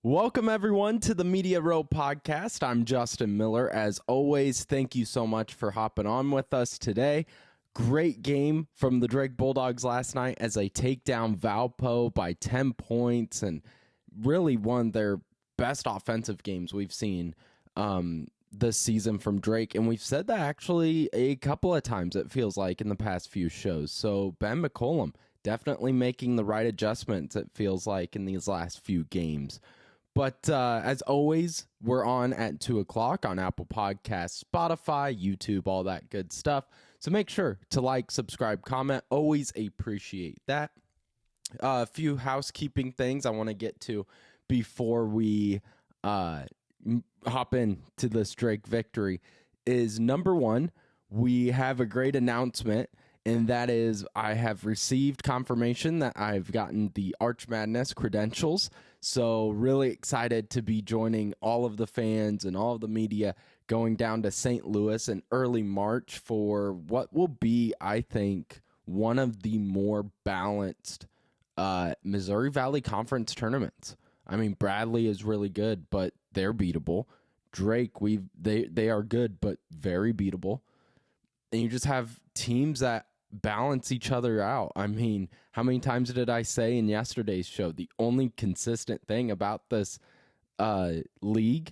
Welcome, everyone, to the Media Row podcast. I'm Justin Miller. As always, thank you so much for hopping on with us today. Great game from the Drake Bulldogs last night as they take down Valpo by 10 points and really one of their best offensive games we've seen this season from Drake. And we've said that actually a couple of times, it feels like, in the past few shows. So Ben McCollum definitely making the right adjustments, it feels like, in these last few games. But as always, we're on at 2 o'clock on Apple Podcasts, Spotify, YouTube, all that good stuff. So make sure to like, subscribe, comment. Always appreciate that. A few housekeeping things I want to get to before we hop into this Drake victory is, number one, we have a great announcement. And that is, I have received confirmation that I've gotten the Arch Madness credentials. So really excited to be joining all of the fans and all of the media going down to St. Louis in early March for what will be, I think, one of the more balanced Missouri Valley Conference tournaments. I mean, Bradley is really good, but they're beatable. Drake, they are good, but very beatable. And you just have teams that balance each other out. I mean, how many times did I say in yesterday's show, the only consistent thing about this league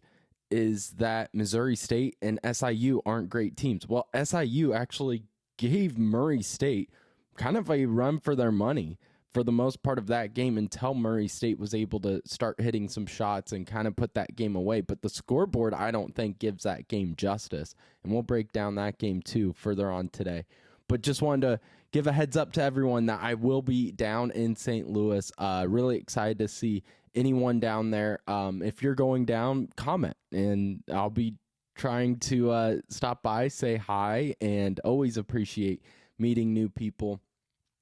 is that Missouri State and SIU aren't great teams. Well, SIU actually gave Murray State kind of a run for their money for the most part of that game until Murray State was able to start hitting some shots and kind of put that game away. But the scoreboard, I don't think, gives that game justice. And we'll break down that game too further on today. But just wanted to give a heads up to everyone that I will be down in St. Louis. Really excited to see anyone down there. If you're going down, comment, and I'll be trying to stop by, say hi, and always appreciate meeting new people.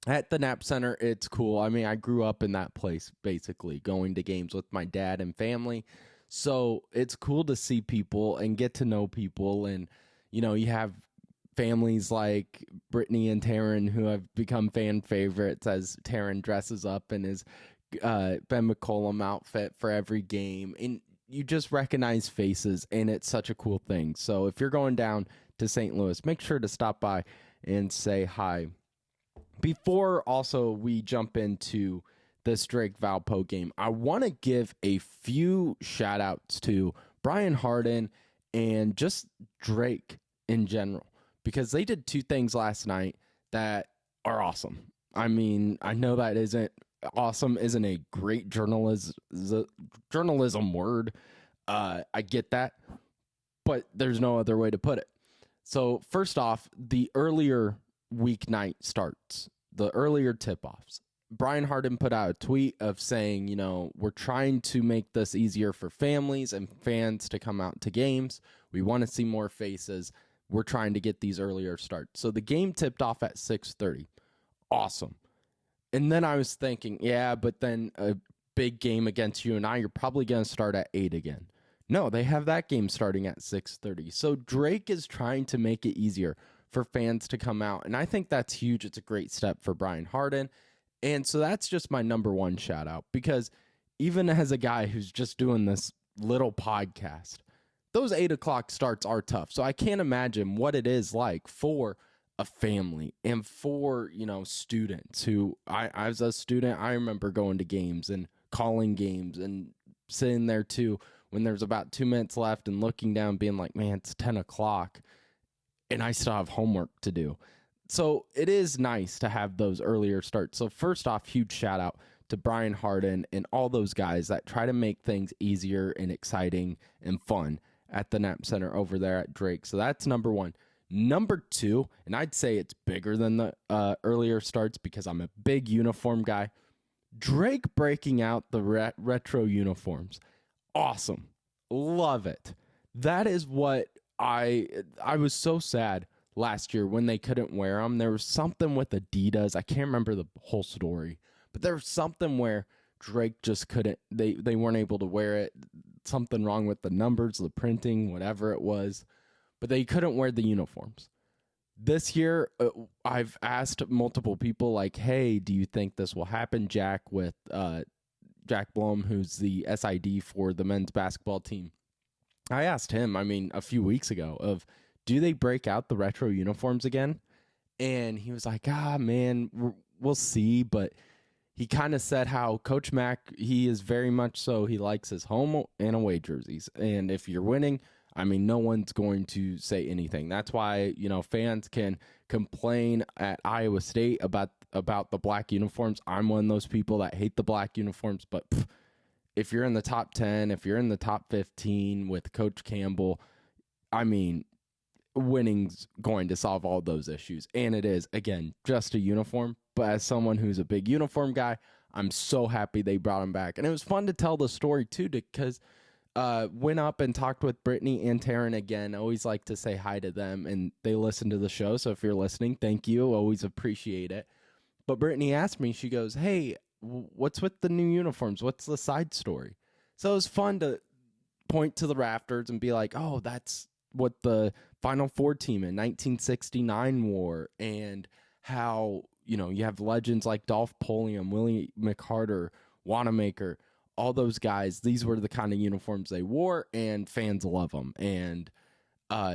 At the Knapp Center, it's cool. I mean, I grew up in that place, basically, going to games with my dad and family. So it's cool to see people and get to know people. And, you know, you have families like Brittany and Taryn who have become fan favorites as Taryn dresses up in his Ben McCollum outfit for every game. And you just recognize faces, and it's such a cool thing. So if you're going down to St. Louis, make sure to stop by and say hi. Before also we jump into this Drake Valpo game, I want to give a few shout outs to Brian Harden and just Drake in general, because they did two things last night that are awesome. I mean, I know that isn't a great journalism word. I get that, but there's no other way to put it. So first off, the earlier weeknight starts, the earlier tip-offs. Brian Harden put out a tweet of saying, you know, we're trying to make this easier for families and fans to come out to games. We want to see more faces. We're trying to get these earlier starts. So the game tipped off at 6:30. Awesome. And then I was thinking, yeah, but then a big game against UNI, you're probably going to start at 8 again. No, they have that game starting at 6:30. So Drake is trying to make it easier for fans to come out. And I think that's huge. It's a great step for Brian Harden. And so that's just my number one shout out, because even as a guy who's just doing this little podcast, those 8 o'clock starts are tough. So I can't imagine what it is like for a family and for, you know, students who as a student, I remember going to games and calling games and sitting there too when there's about 2 minutes left and looking down being like, man, it's 10 o'clock and I still have homework to do. So it is nice to have those earlier starts. So first off, huge shout out to Brian Harden and all those guys that try to make things easier and exciting and fun at the Knapp Center over there at Drake. So that's number one. Number two, and I'd say it's bigger than the earlier starts because I'm a big uniform guy. Drake breaking out the retro uniforms. Awesome. Love it. That is what I was so sad last year when they couldn't wear them. There was something with Adidas. I can't remember the whole story, but there was something where Drake just couldn't, they weren't able to wear it. Something wrong with the numbers, the printing, whatever it was, but they couldn't wear the uniforms. This year, I've asked multiple people like, hey, do you think this will happen, Jack, with Jack Blum, who's the SID for the men's basketball team, I asked him, a few weeks ago, do they break out the retro uniforms again? And he was like, man, we'll see. But he kind of said how Coach Mack, he is very much so, he likes his home and away jerseys. And if you're winning, no one's going to say anything. That's why, fans can complain at Iowa State about the black uniforms. I'm one of those people that hate the black uniforms, but if you're in the top 10, if you're in the top 15 with Coach Campbell, winning's going to solve all those issues. And it is, again, just a uniform. But as someone who's a big uniform guy, I'm so happy they brought him back. And it was fun to tell the story, too, because went up and talked with Brittany and Taryn again. Always like to say hi to them, and they listen to the show. So if you're listening, thank you. Always appreciate it. But Brittany asked me, she goes, hey, what's with the new uniforms? What's the side story? So it was fun to point to the rafters and be like, oh, that's what the Final Four team in 1969 wore, and how, you have legends like Dolph Polium, Willie McCarter, Wanamaker, all those guys. These were the kind of uniforms they wore, and fans love them. And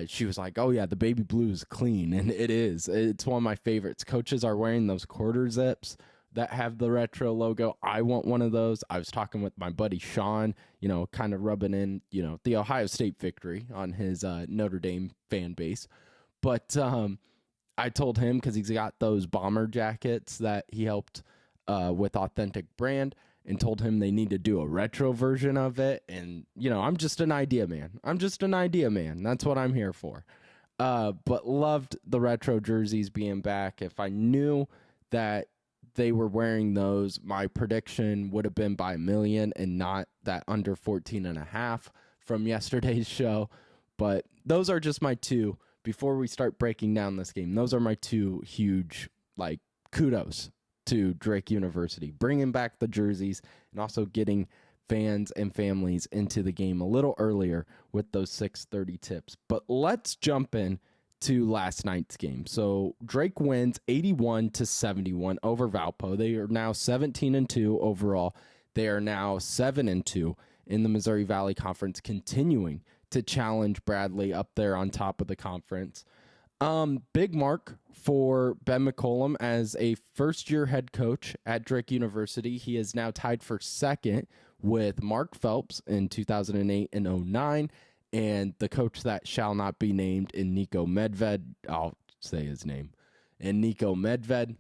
she was like, oh, yeah, the baby blue is clean. And it is. It's one of my favorites. Coaches are wearing those quarter zips that have the retro logo. I want one of those. I was talking with my buddy Sean, kind of rubbing in, the Ohio State victory on his Notre Dame fan base. But I told him, because he's got those bomber jackets that he helped with Authentic Brand, and told him they need to do a retro version of it. And, I'm just an idea man. That's what I'm here for. But loved the retro jerseys being back. If I knew that they were wearing those, my prediction would have been by 1 million and not that under 14.5 from yesterday's show. But those are just my two. Before we start breaking down this game, those are my two huge, kudos to Drake University, bringing back the jerseys and also getting fans and families into the game a little earlier with those 6:30 tips. But let's jump in to last night's game. So Drake wins 81-71 over Valpo. They are now 17-2 overall. They are now 7-2 in the Missouri Valley Conference, continuing to challenge Bradley up there on top of the conference. Big mark for Ben McCollum as a first-year head coach at Drake University. He is now tied for second with Mark Phelps in 2008 and 2009, and the coach that shall not be named in Nico Medved. I'll say his name. And Nico Medved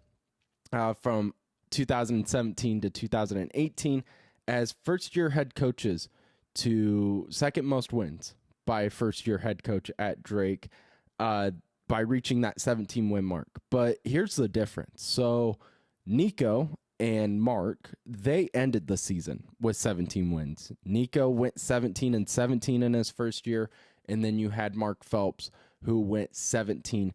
from 2017 to 2018 as first-year head coaches to second most wins by a first-year head coach at Drake by reaching that 17-win mark. But here's the difference. So Nico and Mark, they ended the season with 17 wins. Nico went 17-17 in his first year, and then you had Mark Phelps, who went 17-16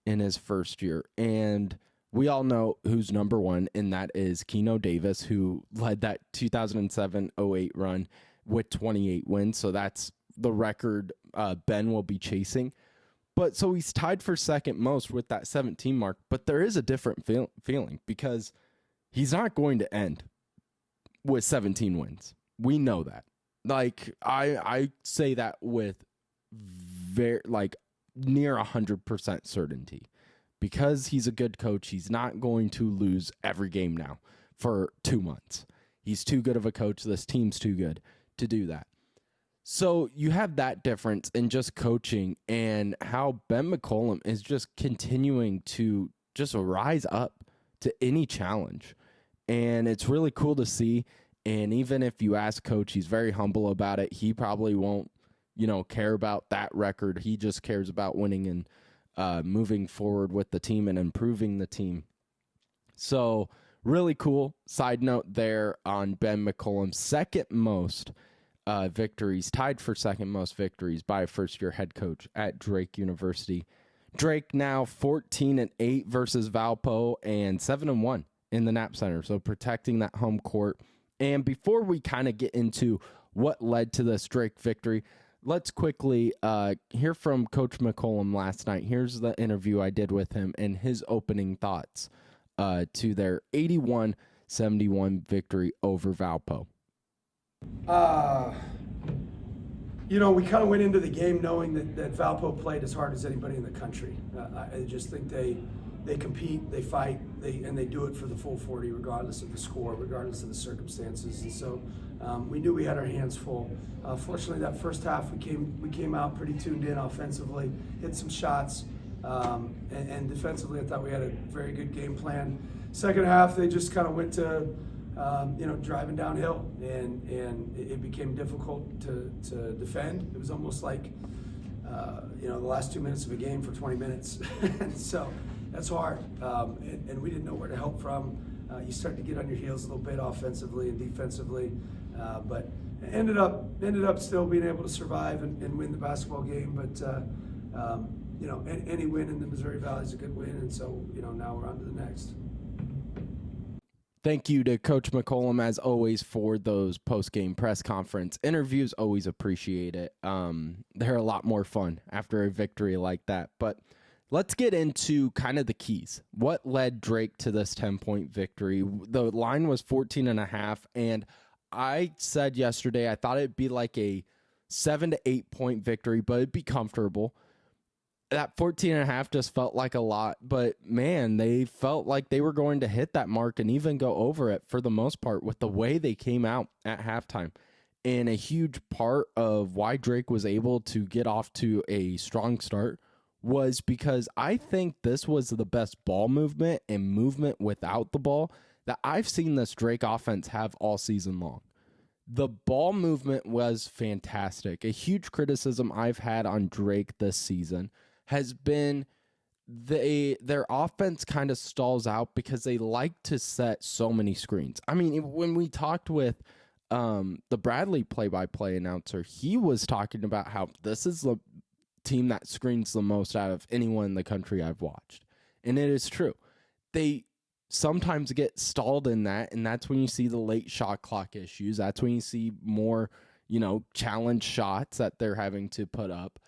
in his first year. And we all know who's number one, and that is Keno Davis, who led that 2007-08 run with 28 wins. So that's the record Ben will be chasing. But so he's tied for second most with that 17 mark. But there is a different feeling because he's not going to end with 17 wins. We know that. I say that with very near 100% certainty. Because he's a good coach, he's not going to lose every game now for 2 months. He's too good of a coach. This team's too good to do that. So you have that difference in just coaching and how Ben McCollum is just continuing to just rise up to any challenge. And it's really cool to see. And even if you ask Coach, he's very humble about it. He probably won't, care about that record. He just cares about winning and moving forward with the team and improving the team. So really cool side note there on Ben McCollum's second most victories, tied for second most victories by a first-year head coach at Drake University. Drake now 14-8 versus Valpo and 7-1 in the Knapp Center, so protecting that home court. And before we kind of get into what led to this Drake victory, let's quickly hear from Coach McCollum last night. Here's the interview I did with him and his opening thoughts to their 81-71 71 victory over Valpo? We kind of went into the game knowing that Valpo played as hard as anybody in the country. I just think they compete, they fight, and they do it for the full 40, regardless of the score, regardless of the circumstances. And so we knew we had our hands full. Fortunately, that first half we came out pretty tuned in offensively, hit some shots, and defensively I thought we had a very good game plan. Second half they just kind of went to driving downhill, and it became difficult to defend. It was almost like the last 2 minutes of a game for 20 minutes, and so that's hard. And we didn't know where to help from. You start to get on your heels a little bit offensively and defensively, but ended up still being able to survive and win the basketball game. But any win in the Missouri Valley is a good win, and so now we're on to the next. Thank you to Coach McCollum, as always, for those post-game press conference interviews. Always appreciate it. They're a lot more fun after a victory like that. But let's get into kind of the keys. What led Drake to this 10-point victory? The line was 14.5, and I said yesterday I thought it'd be like a 7 to 8 point victory, but it'd be comfortable. That 14.5 just felt like a lot, but man, they felt like they were going to hit that mark and even go over it for the most part with the way they came out at halftime. And a huge part of why Drake was able to get off to a strong start was because I think this was the best ball movement and movement without the ball that I've seen this Drake offense have all season long. The ball movement was fantastic. A huge criticism I've had on Drake this season has been their offense kind of stalls out because they like to set so many screens. I mean, when we talked with the Bradley play-by-play announcer, he was talking about how this is the team that screens the most out of anyone in the country I've watched. And it is true. They sometimes get stalled in that, and that's when you see the late shot clock issues. That's when you see more, challenge shots that they're having to put up.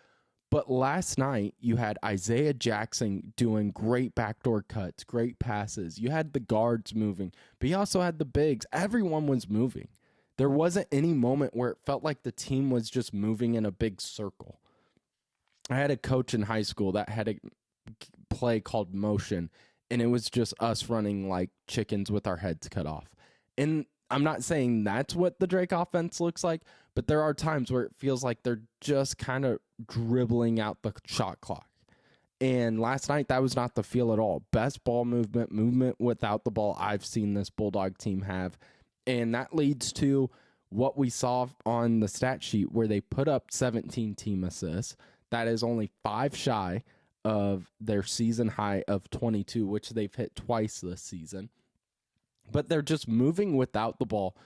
But last night, you had Isaiah Jackson doing great backdoor cuts, great passes. You had the guards moving, but you also had the bigs. Everyone was moving. There wasn't any moment where it felt like the team was just moving in a big circle. I had a coach in high school that had a play called motion, and it was just us running like chickens with our heads cut off. And I'm not saying that's what the Drake offense looks like, but there are times where it feels like they're just kind of dribbling out the shot clock. And last night, that was not the feel at all. Best ball movement without the ball I've seen this Bulldog team have. And that leads to what we saw on the stat sheet where they put up 17 team assists. That is only 5 shy of their season high of 22, which they've hit twice this season. But they're just moving without the ball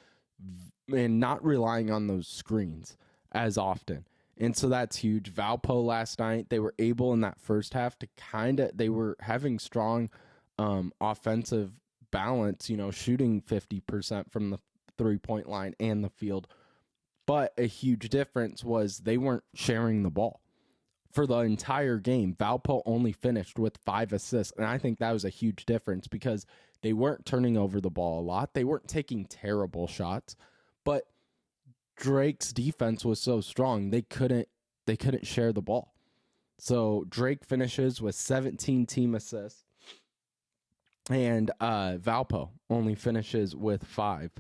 and not relying on those screens as often. And so that's huge. Valpo last night, they were able in that first half to they were having strong offensive balance, shooting 50% from the 3-point line and the field. But a huge difference was they weren't sharing the ball. For the entire game, Valpo only finished with 5 assists, and I think that was a huge difference because they weren't turning over the ball a lot. They weren't taking terrible shots, but Drake's defense was so strong they couldn't share the ball. So Drake finishes with 17 team assists, and Valpo only finishes with 5.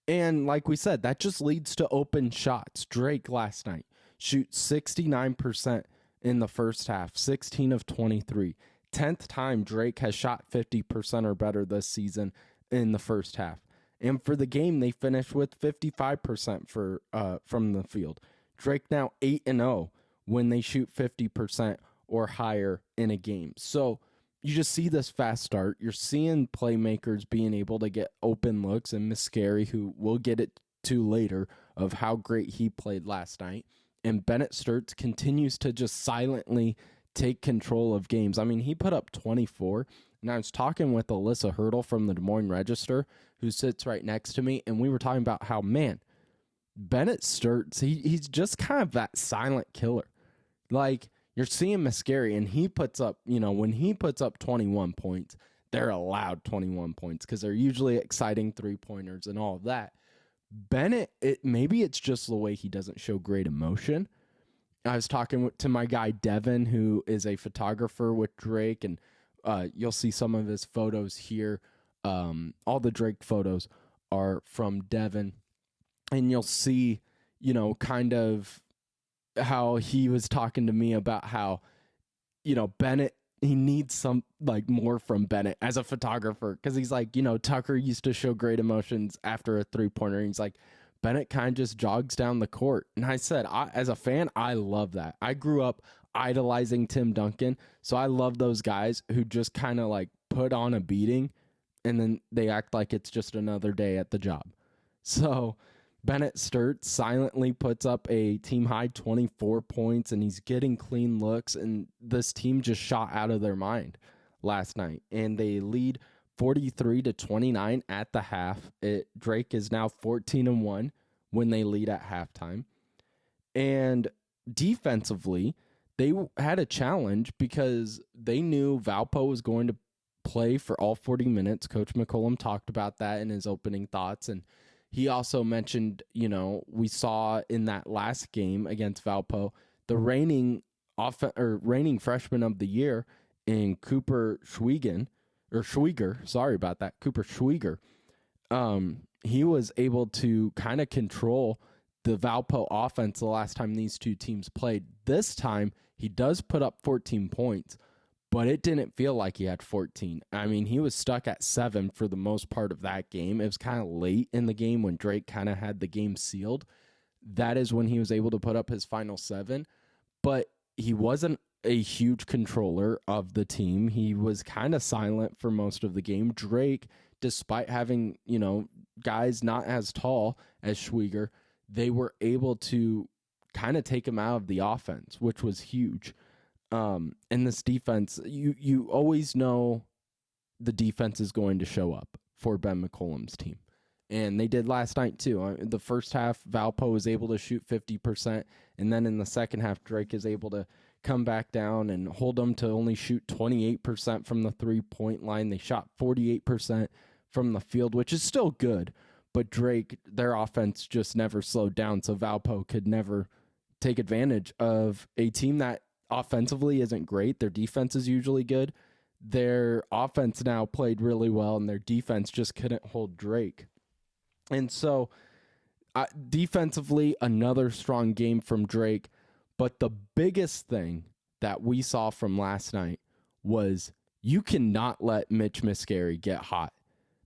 And like we said, that just leads to open shots. Drake last night shoots 69% in the first half, 16 of 23. 10th time Drake has shot 50% or better this season in the first half. And for the game, they finished with 55% from the field. Drake now 8-0 when they shoot 50% or higher in a game. So you just see this fast start. You're seeing playmakers being able to get open looks, and Mascari, who we'll get it to later, of how great he played last night. And Bennett Sturts continues to just silently take control of games. I mean, he put up 24, and I was talking with Alyssa Hurdle from the Des Moines Register, who sits right next to me, and we were talking about how, man, Bennett Sturts, he's just kind of that silent killer. Like, you're seeing Mascari, and he puts up, when he puts up 21 points, they're allowed 21 points because they're usually exciting 3-pointers and all of that. Bennett, maybe it's just the way he doesn't show great emotion. I was talking to my guy Devin, who is a photographer with Drake, and you'll see some of his photos here. All the Drake photos are from Devin, and you'll see, kind of how he was talking to me about how, Bennett, he needs some more from Bennett as a photographer. Cause he's like, Tucker used to show great emotions after a 3-pointer. He's like, Bennett kind of just jogs down the court. And I said, as a fan, I love that. I grew up idolizing Tim Duncan. So I love those guys who just kind of put on a beating and then they act like it's just another day at the job. So Bennett Sturts silently puts up a team-high 24 points, and he's getting clean looks, and this team just shot out of their mind last night, and they lead 43-29 at the half. Drake is now 14-1 when they lead at halftime. And defensively, they had a challenge because they knew Valpo was going to play for all 40 minutes. Coach McCollum talked about that in his opening thoughts, and he also mentioned, we saw in that last game against Valpo, the reigning freshman of the year in Cooper Schwieger. He was able to kind of control the Valpo offense the last time these two teams played. This time, he does put up 14 points, but it didn't feel like he had 14. I mean, he was stuck at 7 for the most part of that game. It was kind of late in the game when Drake kind of had the game sealed. That is when he was able to put up his final 7. But he wasn't a huge controller of the team. He was kind of silent for most of the game. Drake, despite having, guys not as tall as Schwieger, they were able to kind of take him out of the offense, which was huge. And this defense, you always know the defense is going to show up for Ben McCollum's team. And they did last night too. The first half, Valpo was able to shoot 50%. And then in the second half, Drake is able to come back down and hold them to only shoot 28% from the 3-point line. They shot 48% from the field, which is still good. But Drake, their offense just never slowed down. So Valpo could never take advantage of a team that offensively isn't great. Their defense is usually good. Their offense now played really well, and their defense just couldn't hold Drake. And so defensively, another strong game from Drake. But the biggest thing that we saw from last night was you cannot let Mitch Mascari get hot.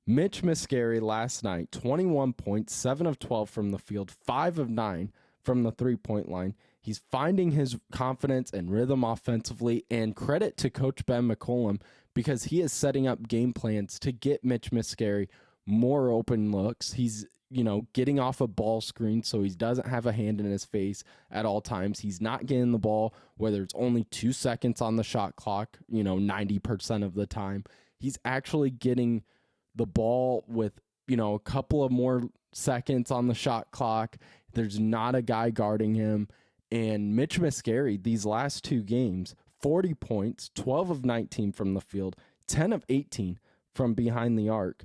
Mitch Mascari last night, 21 points, 7 of 12 from the field, 5 of 9 from the 3-point line. He's finding his confidence and rhythm offensively, and credit to Coach Ben McCollum because he is setting up game plans to get Mitch Mascari more open looks. He's, getting off a ball screen so he doesn't have a hand in his face at all times. He's not getting the ball whether it's only 2 seconds on the shot clock, 90% of the time. He's actually getting the ball with, a couple of more seconds on the shot clock. There's not a guy guarding him. And Mitch Mascari, these last 2 games, 40 points, 12 of 19 from the field, 10 of 18 from behind the arc.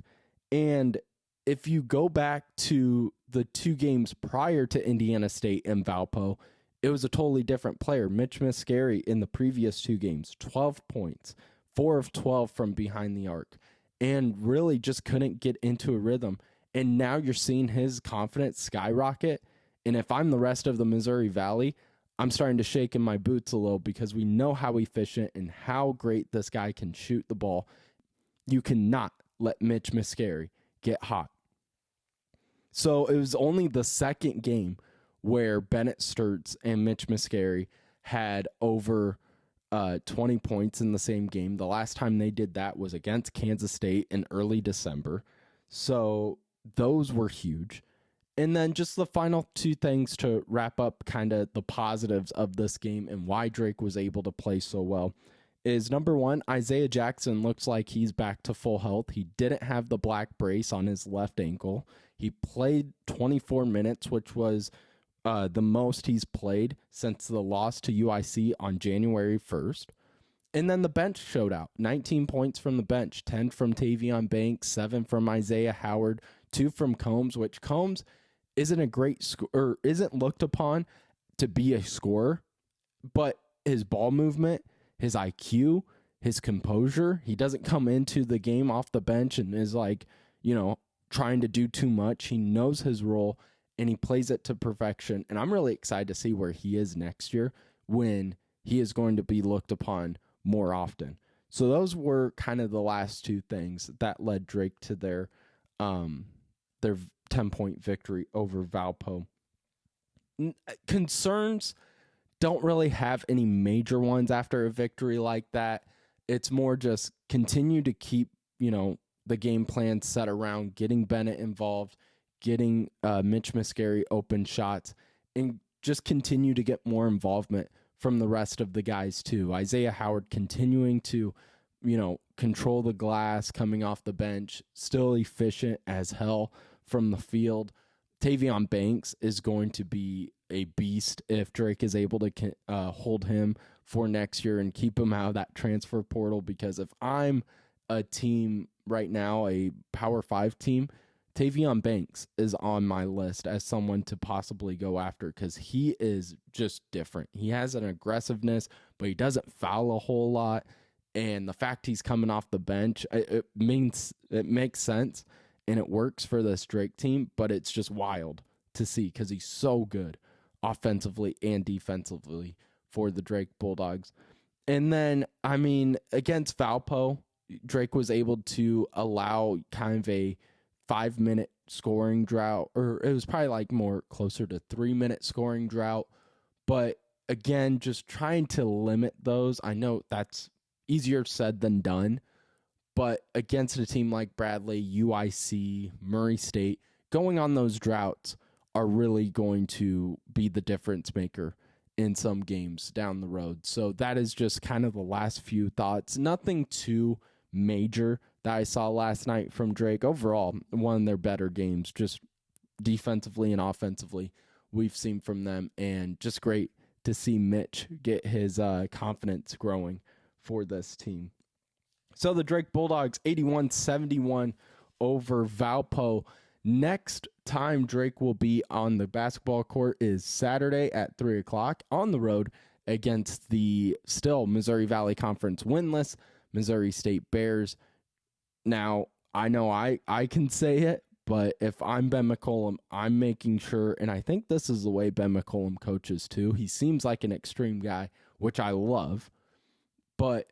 And if you go back to the 2 games prior to Indiana State and Valpo, it was a totally different player. Mitch Mascari in the previous 2 games, 12 points, 4 of 12 from behind the arc, and really just couldn't get into a rhythm. And now you're seeing his confidence skyrocket. And if I'm the rest of the Missouri Valley, I'm starting to shake in my boots a little because we know how efficient and how great this guy can shoot the ball. You cannot let Mitch Mascari get hot. So it was only the second game where Bennett Sturts and Mitch Mascari had over 20 points in the same game. The last time they did that was against Kansas State in early December. So those were huge. And then just the final 2 things to wrap up kind of the positives of this game and why Drake was able to play so well is, number 1, Isaiah Jackson looks like he's back to full health. He didn't have the black brace on his left ankle. He played 24 minutes, which was the most he's played since the loss to UIC on January 1st. And then the bench showed out. 19 points from the bench, 10 from Tavion Banks, 7 from Isaiah Howard, 2 from Combs, which Combs isn't a great or isn't looked upon to be a scorer, but his ball movement, his IQ, his composure, he doesn't come into the game off the bench and is like, trying to do too much. He knows his role and he plays it to perfection. And I'm really excited to see where he is next year when he is going to be looked upon more often. So those were kind of the last two things that led Drake to their 10-point victory over Valpo. Concerns, don't really have any major ones after a victory like that. It's more just continue to keep, the game plan set around getting Bennett involved, getting Mitch Mascari open shots, and just continue to get more involvement from the rest of the guys too. Isaiah Howard continuing to, control the glass coming off the bench, still efficient as hell from the field. Tavion Banks is going to be a beast if Drake is able to hold him for next year and keep him out of that transfer portal, because if I'm a team right now, a Power 5 team, Tavion Banks is on my list as someone to possibly go after because he is just different. He has an aggressiveness, but he doesn't foul a whole lot. And the fact he's coming off the bench, it makes sense and it works for this Drake team, but it's just wild to see because he's so good offensively and defensively for the Drake Bulldogs. And then, against Valpo, Drake was able to allow kind of a 5-minute scoring drought, or it was probably like more closer to 3-minute scoring drought. But again, just trying to limit those. I know that's easier said than done, but against a team like Bradley, UIC, Murray State, going on those droughts are really going to be the difference maker in some games down the road. So that is just kind of the last few thoughts. Nothing too major that I saw last night from Drake. Overall, one of their better games, just defensively and offensively, we've seen from them, and just great to see Mitch get his confidence growing for this team. So the Drake Bulldogs 81-71 over Valpo. Next time Drake will be on the basketball court is Saturday at 3 o'clock on the road against the still Missouri Valley Conference winless Missouri State Bears. Now, I know I can say it, but if I'm Ben McCollum, I'm making sure, and I think this is the way Ben McCollum coaches too. He seems like an extreme guy, which I love, but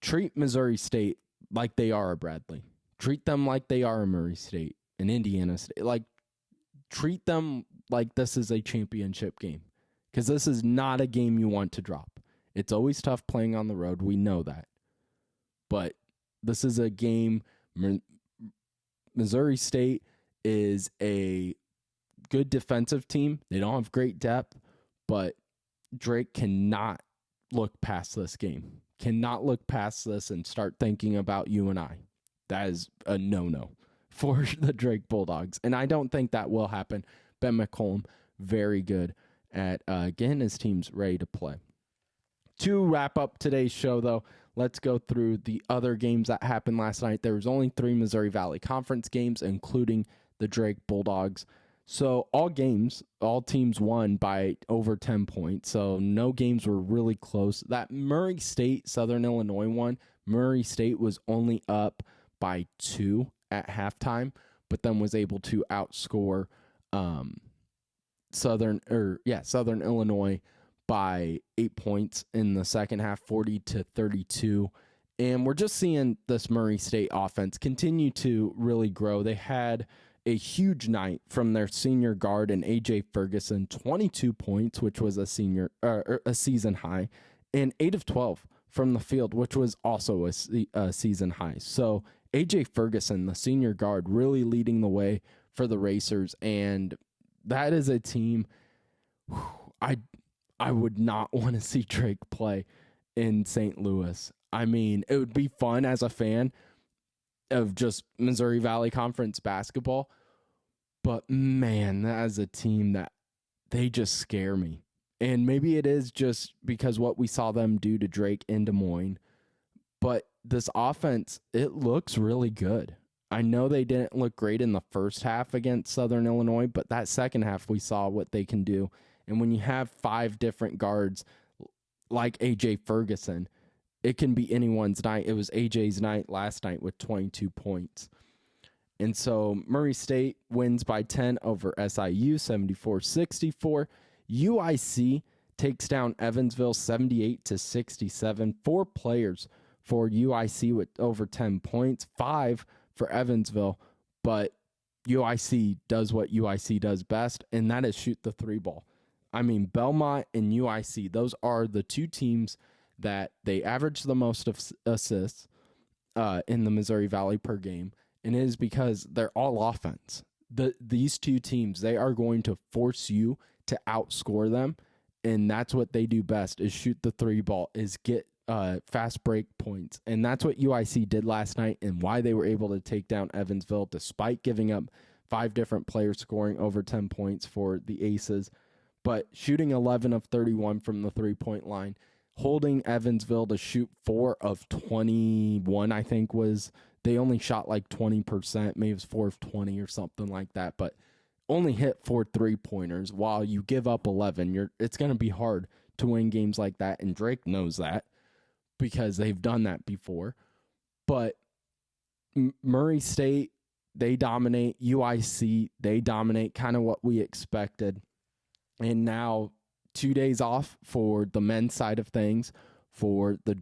treat Missouri State like they are a Bradley. Treat them like they are a Murray State, an Indiana State. Like, treat them like this is a championship game, because this is not a game you want to drop. It's always tough playing on the road. We know that. But this is a game. Missouri State is a good defensive team. They don't have great depth, but Drake cannot look past this game. Cannot look past this and start thinking about you and I. That is a no-no for the Drake Bulldogs. And I don't think that will happen. Ben McCollum, very good at getting his teams ready to play. To wrap up today's show, though, let's go through the other games that happened last night. There was only 3 Missouri Valley Conference games, including the Drake Bulldogs. So all teams won by over 10 points. So no games were really close. That Murray State, Southern Illinois one, Murray State was only up by 2 at halftime, but then was able to outscore Southern Illinois by 8 points in the second half, 40-32. And we're just seeing this Murray State offense continue to really grow. They had a huge night from their senior guard and AJ Ferguson, 22 points, which was a season high, and 8 of 12 from the field, which was also a season high. So AJ Ferguson, the senior guard, really leading the way for the Racers, and that is a team I would not want to see Drake play in St. Louis. I mean, it would be fun as a fan of just Missouri Valley Conference basketball, but man, that is a team that they just scare me. And maybe it is just because what we saw them do to Drake in Des Moines. But this offense, it looks really good. I know they didn't look great in the first half against Southern Illinois, but that second half we saw what they can do. And when you have 5 different guards like A.J. Ferguson, it can be anyone's night. It was A.J.'s night last night with 22 points. And so Murray State wins by 10 over SIU, 74-64. UIC takes down Evansville 78-67. 4 players for UIC with over 10 points, 5 for Evansville, but UIC does what UIC does best, and that is shoot the 3 ball. I mean, Belmont and UIC, those are the 2 teams that they average the most of assists in the Missouri Valley per game, and it is because they're all offense. These 2 teams, they are going to force you to outscore them, and that's what they do best, is shoot the 3 ball, is get fast break points. And that's what UIC did last night and why they were able to take down Evansville despite giving up 5 different players scoring over 10 points for the Aces. But shooting 11 of 31 from the 3-point line, holding Evansville to shoot 4 of 21, I think was, they only shot like 20%, maybe it was 4 of 20 or something like that, but only hit 4 3-pointers while you give up 11. It's going to be hard to win games like that, and Drake knows that, because they've done that before. But Murray State, they dominate. UIC, they dominate, kind of what we expected. And now 2 days off for the men's side of things for the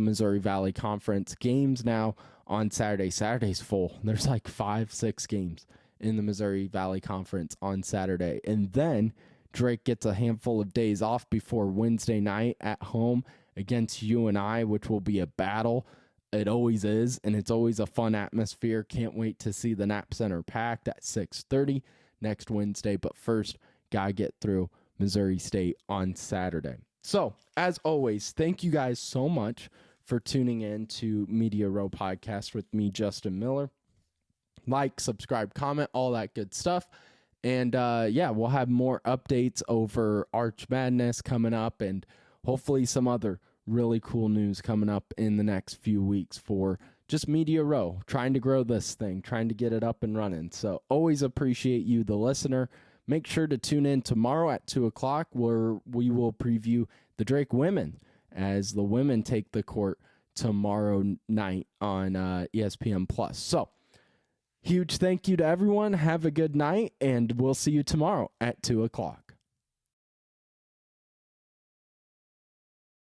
Missouri Valley Conference. Games now on Saturday. Saturday's full. There's like 5-6 games in the Missouri Valley Conference on Saturday. And then Drake gets a handful of days off before Wednesday night at home against UNI, which will be a battle. It always is, and it's always a fun atmosphere. Can't wait to see the Knapp Center packed at 6:30 next Wednesday. But first, gotta get through Missouri State on Saturday. So, as always, thank you guys so much for tuning in to Media Row Podcast with me, Justin Miller. Like, subscribe, comment, all that good stuff. And we'll have more updates over Arch Madness coming up, and hopefully some other really cool news coming up in the next few weeks for just Media Row, trying to grow this thing, trying to get it up and running. So always appreciate you, the listener. Make sure to tune in tomorrow at 2 o'clock where we will preview the Drake women as the women take the court tomorrow night on ESPN+. So huge thank you to everyone. Have a good night, and we'll see you tomorrow at 2 o'clock.